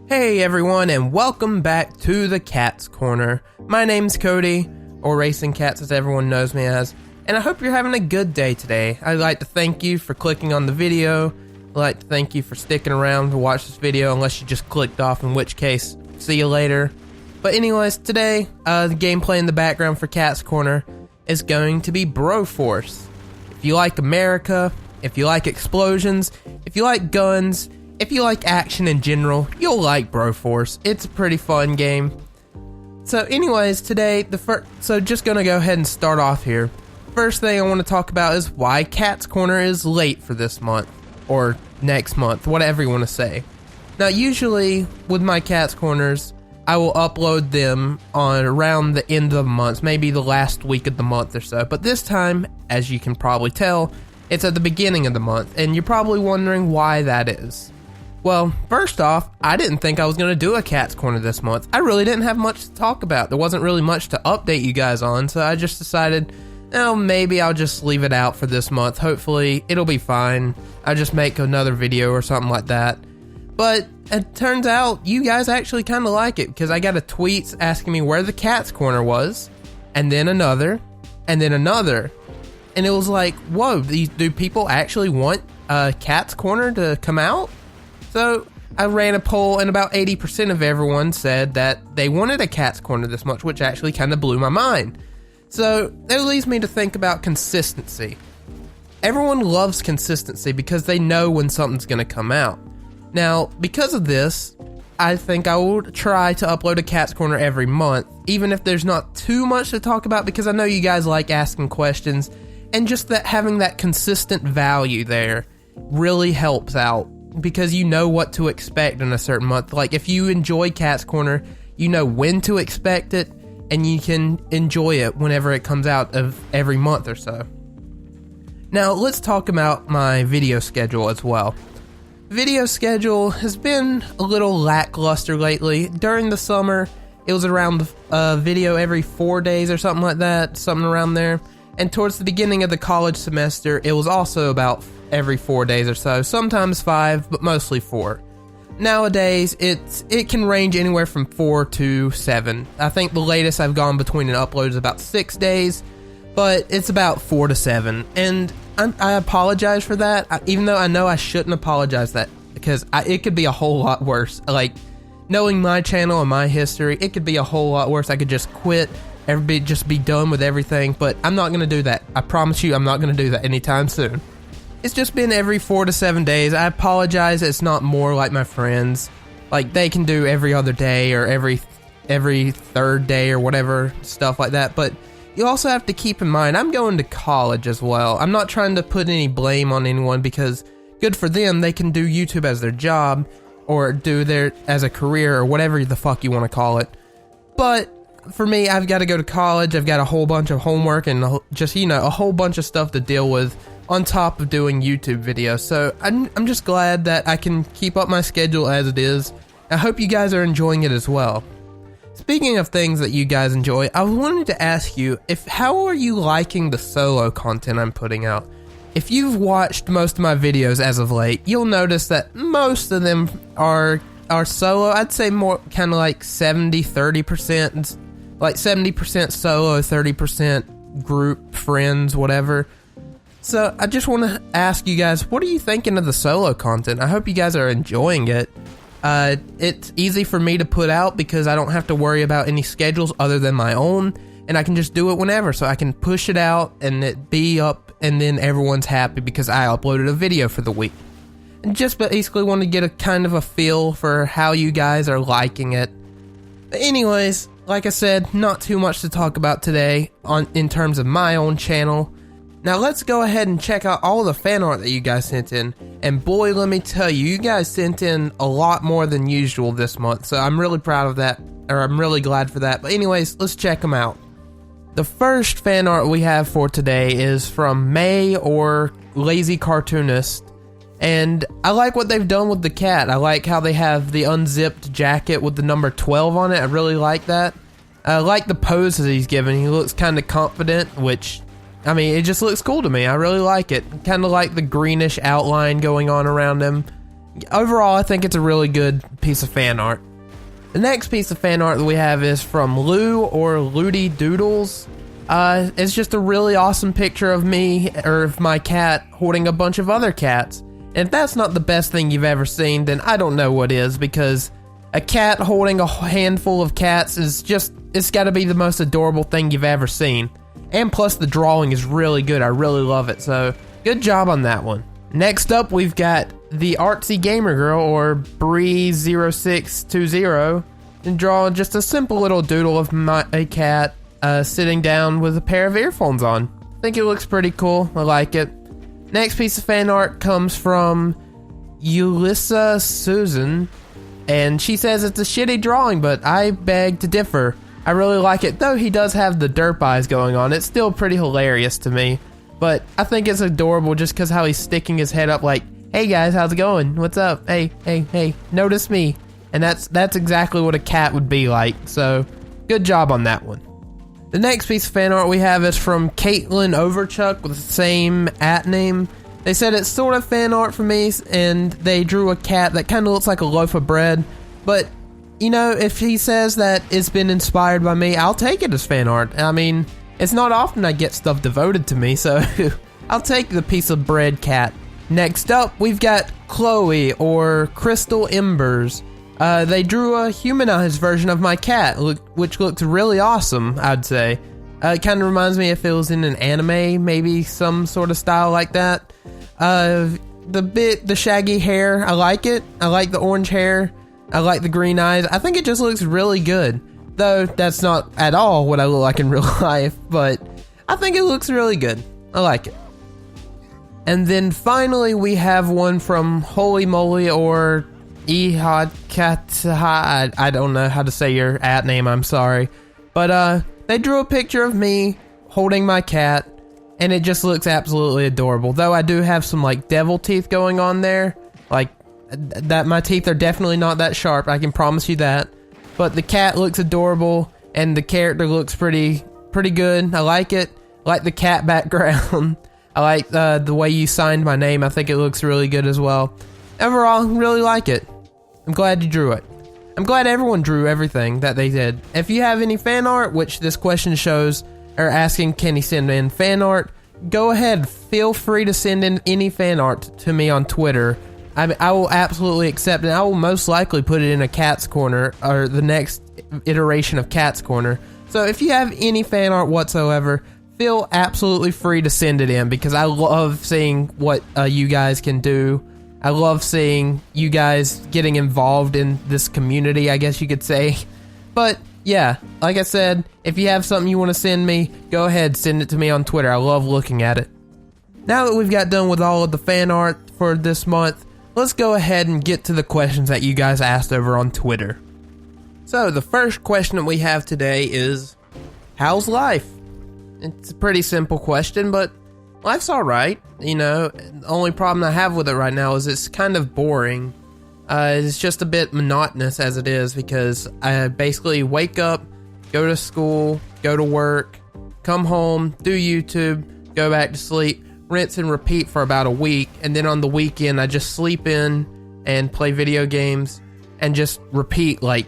Hey everyone, and welcome back to the Catz Corner. My name's Cody, or Racingcatz as everyone knows me as, and I hope you're having a good day today. I'd like to thank you for clicking on the video. I'd like to thank you for sticking around to watch this video, unless you just clicked off, in which case, see you later. But anyways, today, the gameplay in the background for Catz Corner is going to be Broforce. If you like America, if you like explosions, if you like guns, if you like action in general, you'll like Broforce. It's a pretty fun game. So anyways, today, so just gonna go ahead and start off here. First thing I want to talk about is why Catz Corner is late for this month, or next month, whatever you want to say. Now usually, with my Catz Corners, I will upload them on around the end of the month, maybe the last week of the month or so. But this time, as you can probably tell, it's at the beginning of the month, and you're probably wondering why that is. Well, first off, I didn't think I was going to do a Catz Corner this month. I really didn't have much to talk about. There wasn't really much to update you guys on, so I just decided, oh, maybe I'll just leave it out for this month. Hopefully, it'll be fine. I'll just make another video or something like that. But it turns out you guys actually kind of like it, because I got a tweet asking me where the Catz Corner was, and then another, and then another. And it was like, whoa, do people actually want a Catz Corner to come out? So I ran a poll, and about 80% of everyone said that they wanted a Catz Corner this much, which actually kind of blew my mind. So that leads me to think about consistency. Everyone loves consistency because they know when something's going to come out. Now, because of this, I think I will try to upload a Catz Corner every month, even if there's not too much to talk about, because I know you guys like asking questions, and just that having that consistent value there really helps out. Because you know what to expect in a certain month. Like, if you enjoy Catz Corner, you know when to expect it, and you can enjoy it whenever it comes out of every month or so. Now, let's talk about my video schedule as well. Video schedule has been a little lackluster lately. During the summer, it was around a video every 4 days or something like that, something around there. And towards the beginning of the college semester, it was also about every 4 days or so, sometimes 5, but mostly 4. Nowadays, it can range anywhere from 4 to 7. I think the latest I've gone between an upload is about 6 days, but it's about 4 to 7. And I apologize for that, even though I know I shouldn't apologize that, because it could be a whole lot worse. Like, knowing my channel and my history, it could be a whole lot worse. I could just quit. Just be done with everything, but I'm not going to do that. I promise you I'm not going to do that anytime soon. It's just been every 4 to 7 days. I apologize, it's not more like my friends. Like, they can do every other day or every third day or whatever, stuff like that. But you also have to keep in mind, I'm going to college as well. I'm not trying to put any blame on anyone, because good for them, they can do YouTube as their job, or do their as a career, or whatever the fuck you want to call it. But for me, I've got to go to college, I've got a whole bunch of homework, and just, a whole bunch of stuff to deal with on top of doing YouTube videos. So I'm just glad that I can keep up my schedule as it is. I hope you guys are enjoying it as well. Speaking of things that you guys enjoy, I wanted to ask you, how are you liking the solo content I'm putting out? If you've watched most of my videos as of late, you'll notice that most of them are solo. I'd say more kind of like 70-30%, like 70% solo, 30% group, friends, whatever. So I just want to ask you guys, what are you thinking of the solo content? I hope you guys are enjoying it. It's easy for me to put out because I don't have to worry about any schedules other than my own, and I can just do it whenever, so I can push it out and it be up, and then everyone's happy because I uploaded a video for the week. And just basically want to get a kind of a feel for how you guys are liking it. But anyways, like I said, not too much to talk about today in terms of my own channel. Now let's go ahead and check out all the fan art that you guys sent in. And boy, let me tell you, you guys sent in a lot more than usual this month. So I'm really proud of that, or I'm really glad for that. But anyways, let's check them out. The first fan art we have for today is from May, or Lazy Cartoonist. And I like what they've done with the cat. I like how they have the unzipped jacket with the number 12 on it. I really like that. I like the poses he's given. He looks kind of confident, which, I mean, it just looks cool to me. I really like it. Kind of like the greenish outline going on around him. overall, I think it's a really good piece of fan art. The next piece of fan art that we have is from Lou or Looty Doodles. It's just a really awesome picture of me, or of my cat, holding a bunch of other cats. And if that's not the best thing you've ever seen, then I don't know what is, because a cat holding a handful of cats is just, it's gotta be the most adorable thing you've ever seen. And plus the drawing is really good, I really love it, so good job on that one. Next up, we've got the Artsy Gamer Girl, or Bree0620, and draw just a simple little doodle of a cat sitting down with a pair of earphones on. I think it looks pretty cool, I like it. Next piece of fan art comes from Ulissa Susan, and she says it's a shitty drawing, but I beg to differ. I really like it, though he does have the derp eyes going on. It's still pretty hilarious to me, but I think it's adorable just because how he's sticking his head up like, hey guys, how's it going? What's up? Hey, notice me. And that's exactly what a cat would be like, so good job on that one. The next piece of fan art we have is from Caitlin Overchuck with the same @name. They said it's sort of fan art for me, and they drew a cat that kind of looks like a loaf of bread. But, you know, if he says that it's been inspired by me, I'll take it as fan art. I mean, it's not often I get stuff devoted to me, so I'll take the piece of bread cat. Next up, we've got Chloe, or Crystal Embers. They drew a humanized version of my cat, which looks really awesome, I'd say. It kind of reminds me if it was in an anime, maybe some sort of style like that. The shaggy hair, I like it. I like the orange hair. I like the green eyes. I think it just looks really good. Though, that's not at all what I look like in real life, but I think it looks really good. I like it. And then finally, we have one from Holy Moly, or hjrgfuishgbf. I don't know how to say your @name, I'm sorry. But they drew a picture of me holding my cat, and it just looks absolutely adorable. Though I do have some like devil teeth going on there. Like that, my teeth are definitely not that sharp, I can promise you that. But the cat looks adorable, and the character looks pretty good. I like it. I like the cat background. I like the way you signed my name. I think it looks really good as well. Overall, really like it. I'm glad you drew it. I'm glad everyone drew everything that they did. If you have any fan art, which this question shows, or asking can he send in fan art, go ahead. Feel free to send in any fan art to me on Twitter. I will absolutely accept it. I will most likely put it in a Catz Corner, or the next iteration of Catz Corner. So if you have any fan art whatsoever, feel absolutely free to send it in, because I love seeing what you guys can do. I love seeing you guys getting involved in this community, I guess you could say. But yeah, like I said, if you have something you want to send me, go ahead, send it to me on Twitter. I love looking at it. Now that we've got done with all of the fan art for this month, let's go ahead and get to the questions that you guys asked over on Twitter. So the first question that we have today is, how's life? It's a pretty simple question, but life's alright. You know, the only problem I have with it right now is it's kind of boring. It's just a bit monotonous as it is, because I basically wake up, go to school, go to work, come home, do YouTube, go back to sleep, rinse and repeat for about a week, and then on the weekend I just sleep in and play video games and just repeat like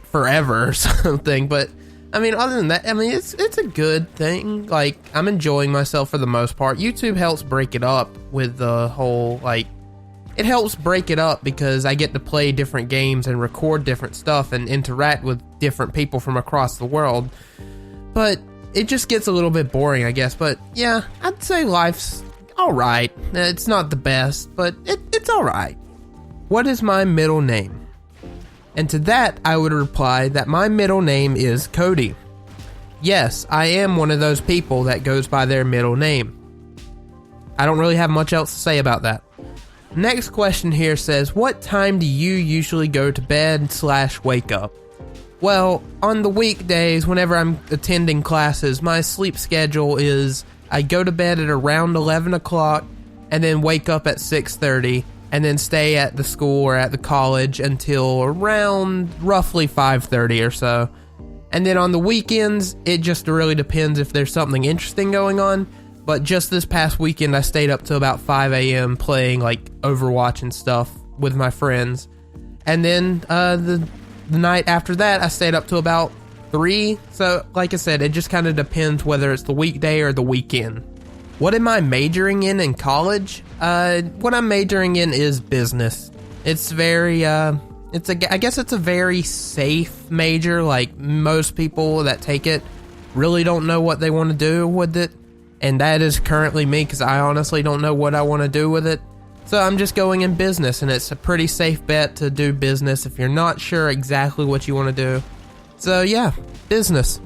forever or something. But I mean, other than that, I mean, it's a good thing. Like, I'm enjoying myself for the most part. YouTube helps break it up with the whole, like, it helps break it up because I get to play different games and record different stuff and interact with different people from across the world. But it just gets a little bit boring, I guess. But yeah, I'd say life's alright. It's not the best, but it's alright. What is my middle name? And to that, I would reply that my middle name is Cody. Yes, I am one of those people that goes by their middle name. I don't really have much else to say about that. Next question here says, what time do you usually go to bed / wake up? Well, on the weekdays, whenever I'm attending classes, my sleep schedule is I go to bed at around 11 o'clock and then wake up at 6:30. And then stay at the school or at the college until around roughly 5:30 or so. And then on the weekends, it just really depends if there's something interesting going on. But just this past weekend, I stayed up till about 5 a.m. playing like Overwatch and stuff with my friends. And then the night after that, I stayed up to about 3. So, like I said, it just kind of depends whether it's the weekday or the weekend. What am I majoring in college? What I'm majoring in is business. It's very, I guess it's a very safe major. Like, most people that take it really don't know what they want to do with it. And that is currently me, because I honestly don't know what I want to do with it. So I'm just going in business, and it's a pretty safe bet to do business if you're not sure exactly what you want to do. So yeah, business.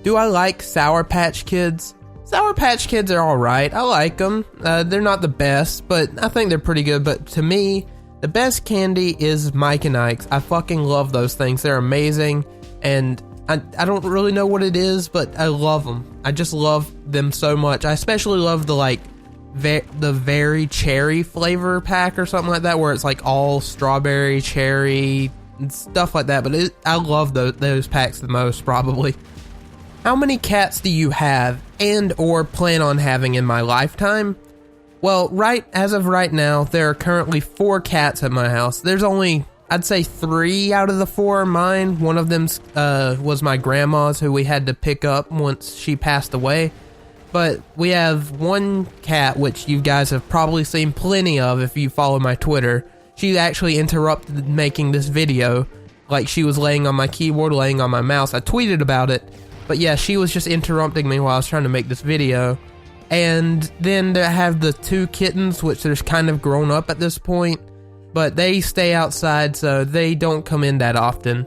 Do I like Sour Patch Kids? Sour Patch Kids are alright. I like them. They're not the best, but I think they're pretty good. But to me, the best candy is Mike and Ike's. I fucking love those things. They're amazing, and I don't really know what it is, but I love them. I just love them so much. I especially love the the very cherry flavor pack or something like that, where it's like all strawberry, cherry, and stuff like that. But I love those packs the most, probably. How many cats do you have and or plan on having in my lifetime? Well, as of right now, there are currently 4 cats at my house. There's only, I'd say 3 out of the 4 are mine. One of them was my grandma's, who we had to pick up once she passed away. But we have 1 cat, which you guys have probably seen plenty of if you follow my Twitter. She actually interrupted making this video. Like, she was laying on my keyboard, laying on my mouse. I tweeted about it. But yeah, she was just interrupting me while I was trying to make this video. And then I have the 2 kittens, which they're kind of grown up at this point. But they stay outside, so they don't come in that often.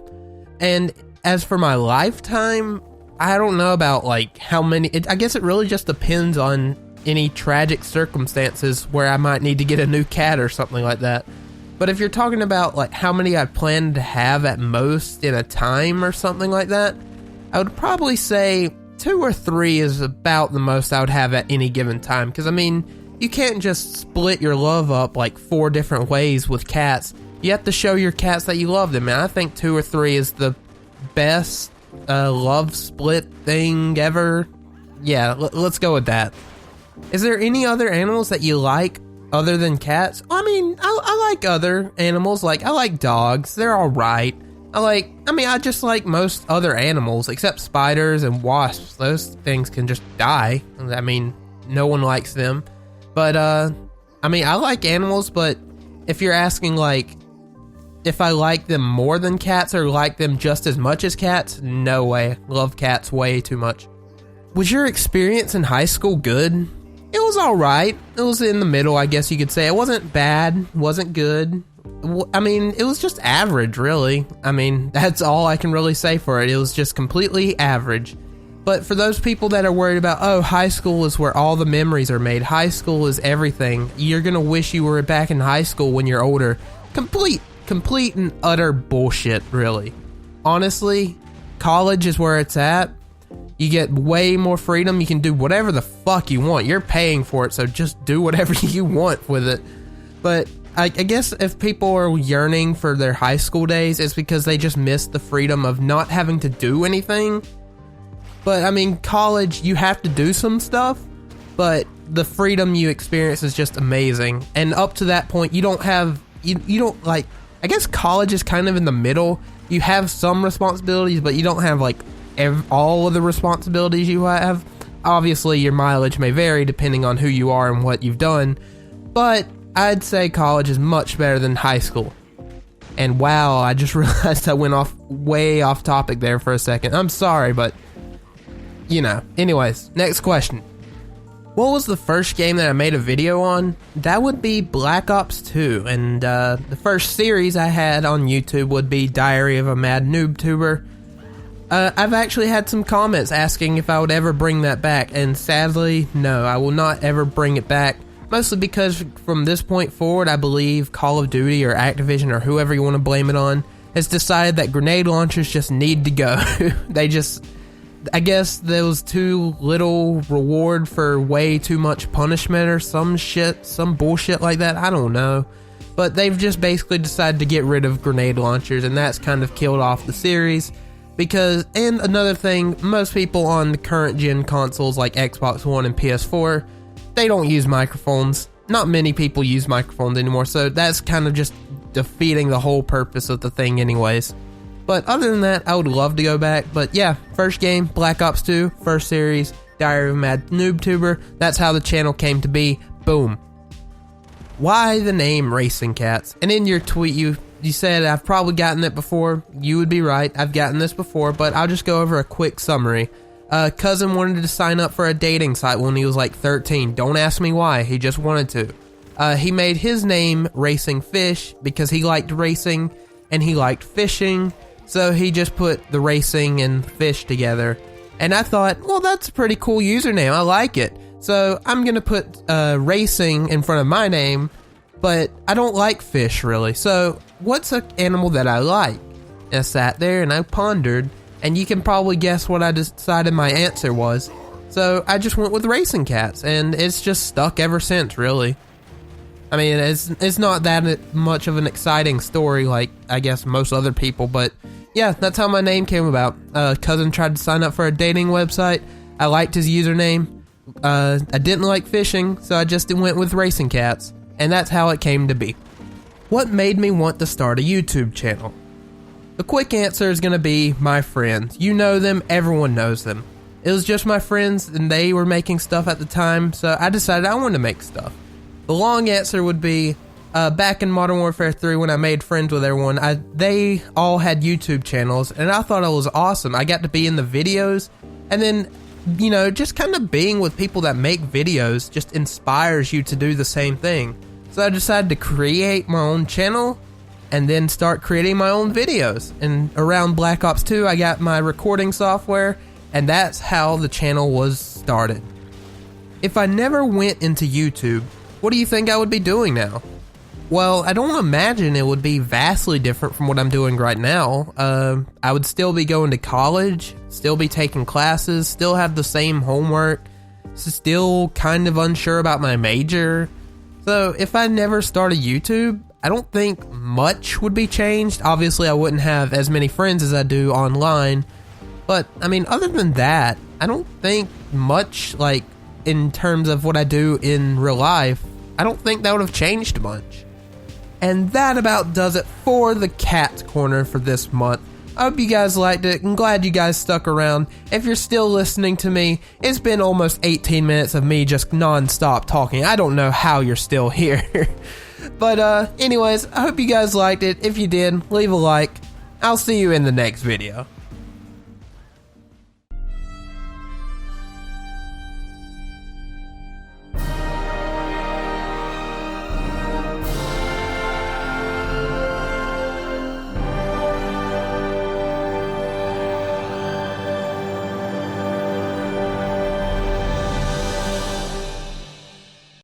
And as for my lifetime, I don't know about how many. I guess it really just depends on any tragic circumstances where I might need to get a new cat or something like that. But if you're talking about how many I plan to have at most in a time or something like that, I would probably say 2 or 3 is about the most I would have at any given time. Because, I mean, you can't just split your love up 4 different ways with cats. You have to show your cats that you love them. And I think 2 or 3 is the best love split thing ever. Yeah, let's go with that. Is there any other animals that you like other than cats? I mean, I like other animals. I like dogs. They're alright. I just like most other animals, except spiders and wasps. Those things can just die. I mean, no one likes them. But, I like animals, but if you're asking, if I like them more than cats or like them just as much as cats, no way. Love cats way too much. Was your experience in high school good? It was alright. It was in the middle, I guess you could say. It wasn't bad, wasn't good. It was just average, really. That's all I can really say for it. It was just completely average. But for those people that are worried about, oh, high school is where all the memories are made. High school is everything. You're gonna wish you were back in high school when you're older. Complete and utter bullshit, really. Honestly, college is where it's at. You get way more freedom. You can do whatever the fuck you want. You're paying for it, so just do whatever you want with it. But I guess if people are yearning for their high school days, it's because they just miss the freedom of not having to do anything. But, college, you have to do some stuff, but the freedom you experience is just amazing. And up to that point, you don't have, you don't, I guess college is kind of in the middle. You have some responsibilities, but you don't have, all of the responsibilities you have. Obviously, your mileage may vary depending on who you are and what you've done, but I'd say college is much better than high school. And wow, I just realized I went way off topic there for a second. I'm sorry, but, Anyways, next question. What was the first game that I made a video on? That would be Black Ops 2, and the first series I had on YouTube would be Diary of a Mad Noob Tuber. I've actually had some comments asking if I would ever bring that back, and sadly, no, I will not ever bring it back. Mostly because from this point forward, I believe Call of Duty or Activision or whoever you want to blame it on has decided that grenade launchers just need to go. I guess there was too little reward for way too much punishment or some bullshit like that. I don't know. But they've just basically decided to get rid of grenade launchers, and that's kind of killed off the series. And another thing, most people on the current gen consoles like Xbox One and PS4, they don't use microphones. Not many people use microphones anymore, so that's kind of just defeating the whole purpose of the thing anyways. But other than that, I would love to go back. But yeah, first game, Black Ops 2, first series, Diary of a Mad Noob Tuber. That's how the channel came to be. Boom. Why the name Racingcatz? And in your tweet, you said, I've probably gotten it before. You would be right. I've gotten this before, but I'll just go over a quick summary. Cousin wanted to sign up for a dating site when he was like 13. Don't ask me why. He just wanted to. He made his name Racing Fish because he liked racing and he liked fishing. So he just put the racing and fish together. And I thought, well, that's a pretty cool username. I like it. So I'm going to put racing in front of my name, but I don't like fish really. So what's an animal that I like? And I sat there and I pondered, and you can probably guess what I decided my answer was. So I just went with Racingcatz, and it's just stuck ever since, really. I mean, it's not that much of an exciting story like, I guess, most other people, but yeah, that's how my name came about. Cousin tried to sign up for a dating website. I liked his username. I didn't like fishing, so I just went with Racingcatz, and that's how it came to be. What made me want to start a YouTube channel? The quick answer is going to be my friends. You know them, everyone knows them. It was just my friends, and they were making stuff at the time, so I decided I wanted to make stuff. The long answer would be, back in Modern Warfare 3 when I made friends with everyone, they all had YouTube channels, and I thought it was awesome. I got to be in the videos, and then, you know, just kind of being with people that make videos just inspires you to do the same thing. So I decided to create my own channel, and then start creating my own videos. And around Black Ops 2, I got my recording software, and that's how the channel was started. If I never went into YouTube, what do you think I would be doing now? Well, I don't imagine it would be vastly different from what I'm doing right now. I would still be going to college, still be taking classes, still have the same homework, still kind of unsure about my major. So if I never started YouTube, I don't think much would be changed. Obviously, I wouldn't have as many friends as I do online. But, I mean, other than that, I don't think much, like, in terms of what I do in real life, I don't think that would have changed much. And that about does it for the Cat Corner for this month. I hope you guys liked it. I'm glad you guys stuck around. If you're still listening to me, it's been almost 18 minutes of me just non-stop talking. I don't know how you're still here. But anyways, I hope you guys liked it. If you did, leave a like. I'll see you in the next video.